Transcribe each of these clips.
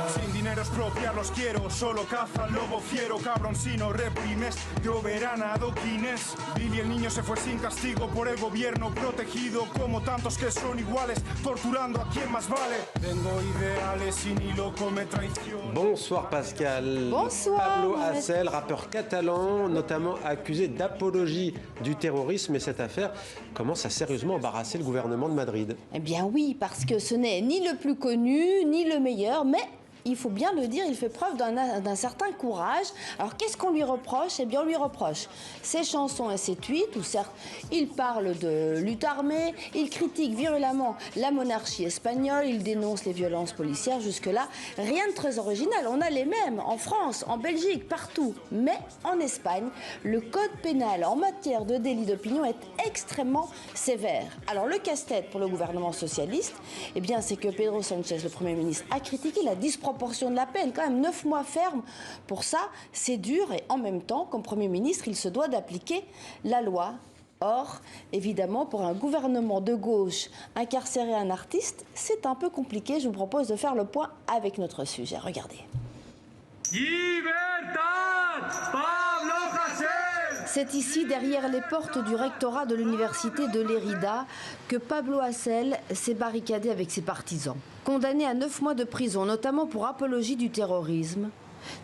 Sin dinero expropiar los quiero, solo caza el lobo fiero, cabrón si no reprimes, lloverán adoquines. Billy el niño se fue sin castigo por el gobierno, protegido como tantos que son iguales, torturando a quien más vale. Tengo ideales y ni loco me traiciona. Bonsoir Pascal. Bonsoir. Pablo Hasél, rappeur catalan, notamment accusé d'apologie du terrorisme, et cette affaire commence à sérieusement embarrasser le gouvernement de Madrid. Eh bien oui, parce que ce n'est ni le plus connu, ni le meilleur, mais il faut bien le dire, il fait preuve d'un certain courage. Alors qu'est-ce qu'on lui reproche? Eh bien on lui reproche ses chansons et ses tweets, où certes il parle de lutte armée, il critique virulemment la monarchie espagnole, il dénonce les violences policières, jusque-là rien de très original. On a les mêmes en France, en Belgique, partout. Mais en Espagne, le code pénal en matière de délit d'opinion est extrêmement sévère. Alors le casse-tête pour le gouvernement socialiste, eh bien c'est que Pedro Sánchez, le Premier ministre, a critiqué la disproportion de la peine, quand même 9 mois ferme. Pour ça, c'est dur et en même temps, comme Premier ministre, il se doit d'appliquer la loi. Or, évidemment, pour un gouvernement de gauche, incarcérer un artiste, c'est un peu compliqué. Je vous propose de faire le point avec notre sujet. Regardez. Libertad, Pablo Hasél. C'est ici, derrière les portes du rectorat de l'université de Lérida, que Pablo Hasél s'est barricadé avec ses partisans. Condamné à 9 mois de prison, notamment pour apologie du terrorisme,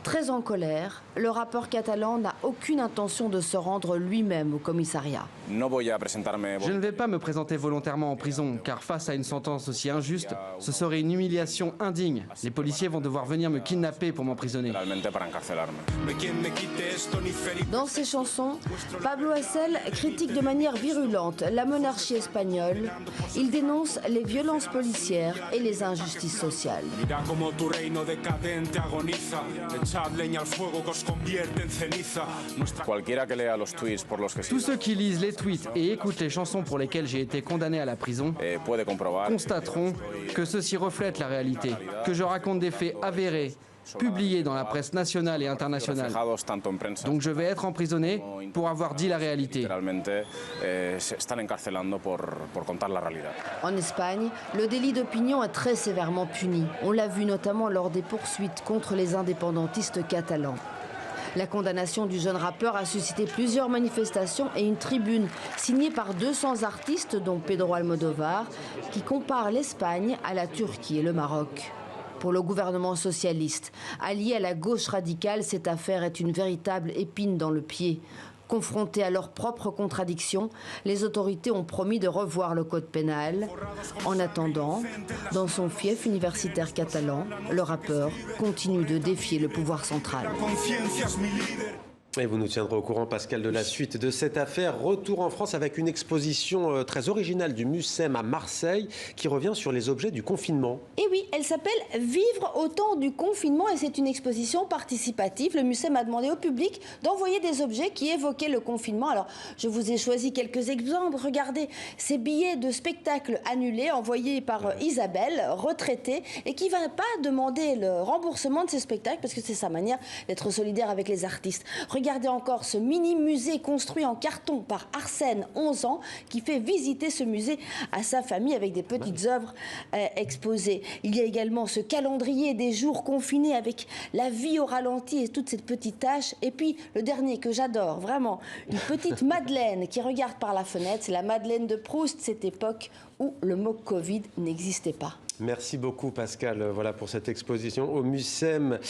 très en colère, le rappeur catalan n'a aucune intention de se rendre lui-même au commissariat. Je ne vais pas me présenter volontairement en prison, car face à une sentence aussi injuste, ce serait une humiliation indigne. Les policiers vont devoir venir me kidnapper pour m'emprisonner. Dans ses chansons, Pablo Hasél critique de manière virulente la monarchie espagnole. Il dénonce les violences policières et les injustices sociales. Tous ceux qui lisent les tweets et écoutent les chansons pour lesquelles j'ai été condamné à la prison constateront que ceci reflète la réalité, que je raconte des faits avérés, publiés dans la presse nationale et internationale. Donc je vais être emprisonné pour avoir dit la réalité. En Espagne, le délit d'opinion est très sévèrement puni. On l'a vu notamment lors des poursuites contre les indépendantistes catalans. La condamnation du jeune rappeur a suscité plusieurs manifestations et une tribune signée par 200 artistes, dont Pedro Almodóvar, qui compare l'Espagne à la Turquie et le Maroc. Pour le gouvernement socialiste, allié à la gauche radicale, cette affaire est une véritable épine dans le pied. Confrontés à leurs propres contradictions, les autorités ont promis de revoir le code pénal. En attendant, dans son fief universitaire catalan, le rappeur continue de défier le pouvoir central. Et vous nous tiendrez au courant, Pascal, de la suite de cette affaire. Retour en France avec une exposition très originale du Mucem à Marseille qui revient sur les objets du confinement. Et oui, elle s'appelle « Vivre au temps du confinement » et c'est une exposition participative. Le Mucem a demandé au public d'envoyer des objets qui évoquaient le confinement. Alors, je vous ai choisi quelques exemples. Regardez, ces billets de spectacle annulés envoyés par Isabelle, retraitée, et qui ne va pas demander le remboursement de ces spectacles parce que c'est sa manière d'être solidaire avec les artistes. Regardez encore ce mini-musée construit en carton par Arsène, 11 ans, qui fait visiter ce musée à sa famille avec des petites œuvres exposées. Il y a également ce calendrier des jours confinés avec la vie au ralenti et toutes ces petites tâches. Et puis le dernier que j'adore, vraiment, une petite Madeleine qui regarde par la fenêtre. C'est la Madeleine de Proust, cette époque où le mot Covid n'existait pas. Merci beaucoup, Pascal, voilà, pour cette exposition au Mucem.